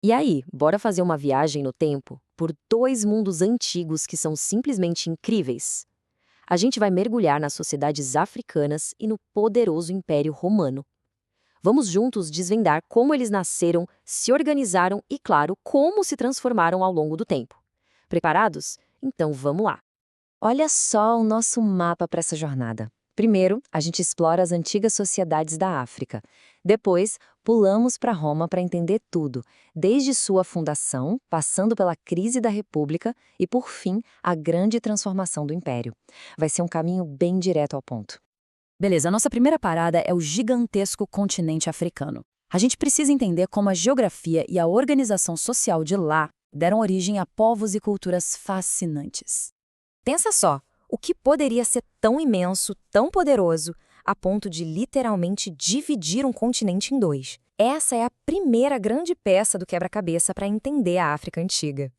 E aí, bora fazer uma viagem no tempo por dois mundos antigos que são simplesmente incríveis? A gente vai mergulhar nas sociedades africanas e no poderoso Império Romano. Vamos juntos desvendar como eles nasceram, se organizaram e, claro, como se transformaram ao longo do tempo. Preparados? Então vamos lá. Olha só o nosso mapa para essa jornada. Primeiro, a gente explora as antigas sociedades da África. Depois, pulamos para Roma para entender tudo, desde sua fundação, passando pela crise da República e, por fim, a grande transformação do Império. Vai ser um caminho bem direto ao ponto. Beleza, a nossa primeira parada é o gigantesco continente africano. A gente precisa entender como a geografia e a organização social de lá deram origem a povos e culturas fascinantes. Pensa só, o que poderia ser tão imenso, tão poderoso, a ponto de literalmente dividir um continente em dois? Essa é a primeira grande peça do quebra-cabeça para entender a África antiga.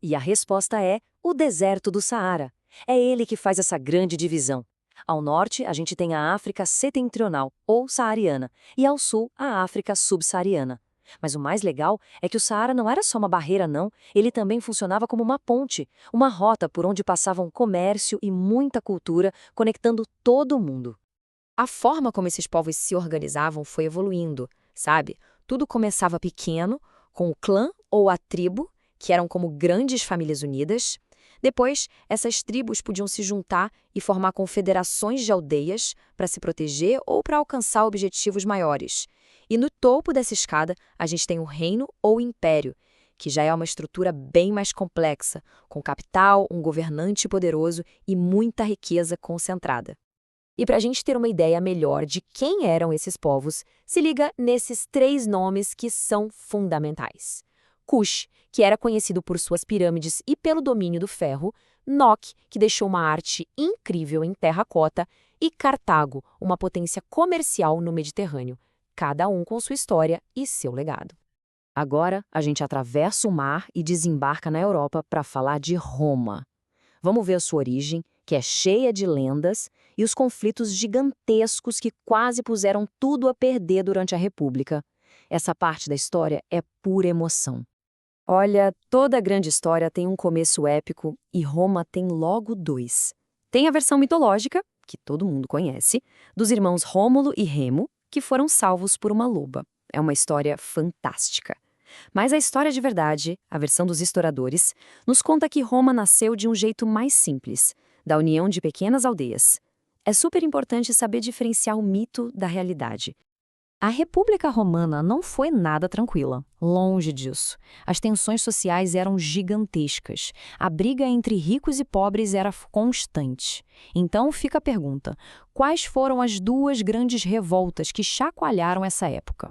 E a resposta é o deserto do Saara. É ele que faz essa grande divisão. Ao norte, a gente tem a África setentrional, ou saariana, e ao sul, a África subsaariana. Mas o mais legal é que o Saara não era só uma barreira, não. Ele também funcionava como uma ponte, uma rota por onde passavam comércio e muita cultura, conectando todo mundo. A forma como esses povos se organizavam foi evoluindo, sabe? Tudo começava pequeno, com o clã ou a tribo, que eram como grandes famílias unidas. Depois, essas tribos podiam se juntar e formar confederações de aldeias para se proteger ou para alcançar objetivos maiores. E no topo dessa escada, a gente tem o reino ou império, que já é uma estrutura bem mais complexa, com capital, um governante poderoso e muita riqueza concentrada. E para a gente ter uma ideia melhor de quem eram esses povos, se liga nesses três nomes que são fundamentais. Kush, que era conhecido por suas pirâmides e pelo domínio do ferro, Nok, que deixou uma arte incrível em terracota, e Cartago, uma potência comercial no Mediterrâneo, cada um com sua história e seu legado. Agora, a gente atravessa o mar e desembarca na Europa para falar de Roma. Vamos ver a sua origem, que é cheia de lendas, e os conflitos gigantescos que quase puseram tudo a perder durante a República. Essa parte da história é pura emoção. Olha, toda grande história tem um começo épico e Roma tem logo dois. Tem a versão mitológica, que todo mundo conhece, dos irmãos Rômulo e Remo, que foram salvos por uma loba. É uma história fantástica. Mas a história de verdade, a versão dos historiadores, nos conta que Roma nasceu de um jeito mais simples, da união de pequenas aldeias. É super importante saber diferenciar o mito da realidade. A República Romana não foi nada tranquila, longe disso. As tensões sociais eram gigantescas. A briga entre ricos e pobres era constante. Então fica a pergunta: quais foram as duas grandes revoltas que chacoalharam essa época?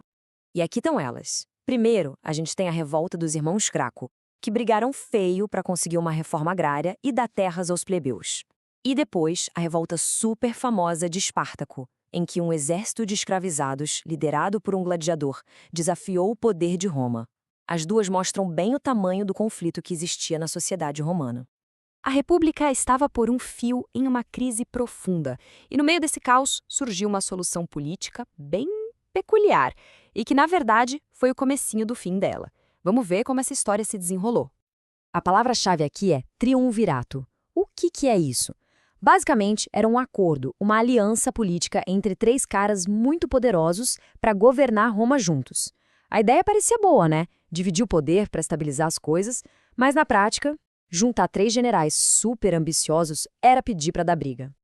E aqui estão elas. Primeiro, a gente tem a revolta dos irmãos Craco, que brigaram feio para conseguir uma reforma agrária e dar terras aos plebeus. E depois, a revolta super famosa de Espartaco, em que um exército de escravizados, liderado por um gladiador, desafiou o poder de Roma. As duas mostram bem o tamanho do conflito que existia na sociedade romana. A República estava por um fio em uma crise profunda, e no meio desse caos surgiu uma solução política bem peculiar, e que, na verdade, foi o comecinho do fim dela. Vamos ver como essa história se desenrolou. A palavra-chave aqui é triunvirato. O que é isso? Basicamente, era um acordo, uma aliança política entre três caras muito poderosos para governar Roma juntos. A ideia parecia boa, né? Dividir o poder para estabilizar as coisas, mas na prática, juntar três generais super ambiciosos era pedir para dar briga.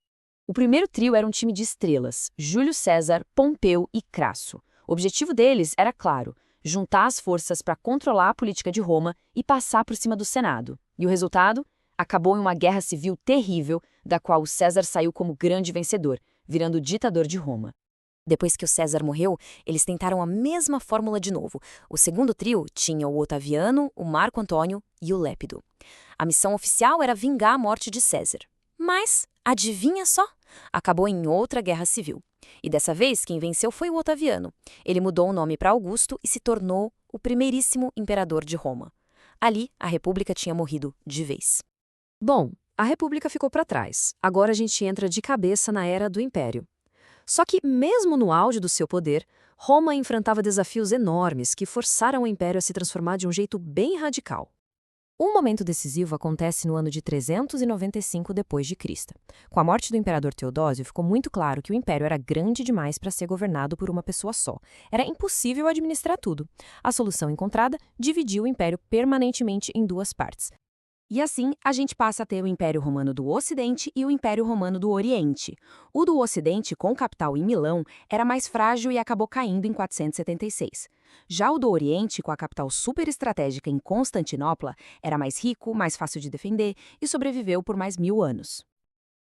O primeiro trio era um time de estrelas, Júlio César, Pompeu e Crasso. O objetivo deles era claro, juntar as forças para controlar a política de Roma e passar por cima do Senado. E o resultado? Acabou em uma guerra civil terrível, da qual o César saiu como grande vencedor, virando ditador de Roma. Depois que o César morreu, eles tentaram a mesma fórmula de novo. O segundo trio tinha o Otaviano, o Marco Antônio e o Lépido. A missão oficial era vingar a morte de César. Mas, adivinha só? Acabou em outra guerra civil. E dessa vez, quem venceu foi o Otaviano. Ele mudou o nome para Augusto e se tornou o primeiríssimo imperador de Roma. Ali, a República tinha morrido de vez. Bom, a República ficou para trás. Agora a gente entra de cabeça na era do Império. Só que, mesmo no auge do seu poder, Roma enfrentava desafios enormes que forçaram o Império a se transformar de um jeito bem radical. Um momento decisivo acontece no ano de 395 d.C. Com a morte do imperador Teodósio, ficou muito claro que o império era grande demais para ser governado por uma pessoa só. Era impossível administrar tudo. A solução encontrada dividiu o império permanentemente em duas partes. E assim, a gente passa a ter o Império Romano do Ocidente e o Império Romano do Oriente. O do Ocidente, com capital em Milão, era mais frágil e acabou caindo em 476. Já o do Oriente, com a capital superestratégica em Constantinopla, era mais rico, mais fácil de defender e sobreviveu por mais 1000 anos.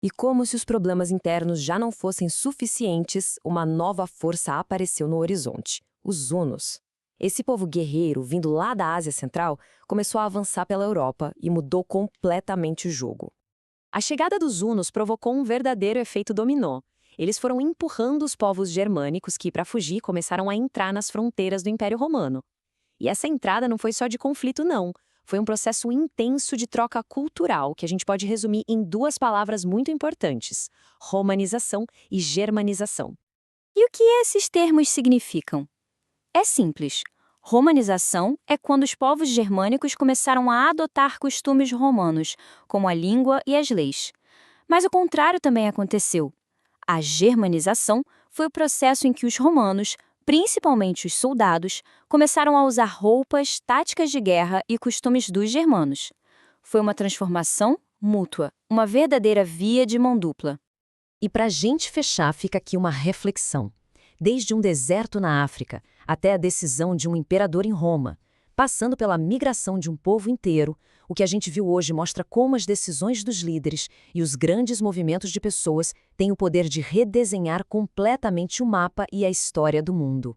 E como se os problemas internos já não fossem suficientes, uma nova força apareceu no horizonte: os hunos. Esse povo guerreiro, vindo lá da Ásia Central, começou a avançar pela Europa e mudou completamente o jogo. A chegada dos hunos provocou um verdadeiro efeito dominó. Eles foram empurrando os povos germânicos que, para fugir, começaram a entrar nas fronteiras do Império Romano. E essa entrada não foi só de conflito, não. Foi um processo intenso de troca cultural que a gente pode resumir em duas palavras muito importantes: romanização e germanização. E o que esses termos significam? É simples. Romanização é quando os povos germânicos começaram a adotar costumes romanos, como a língua e as leis. Mas o contrário também aconteceu. A germanização foi o processo em que os romanos, principalmente os soldados, começaram a usar roupas, táticas de guerra e costumes dos germanos. Foi uma transformação mútua, uma verdadeira via de mão dupla. E para a gente fechar, fica aqui uma reflexão. Desde um deserto na África até a decisão de um imperador em Roma, passando pela migração de um povo inteiro, o que a gente viu hoje mostra como as decisões dos líderes e os grandes movimentos de pessoas têm o poder de redesenhar completamente o mapa e a história do mundo.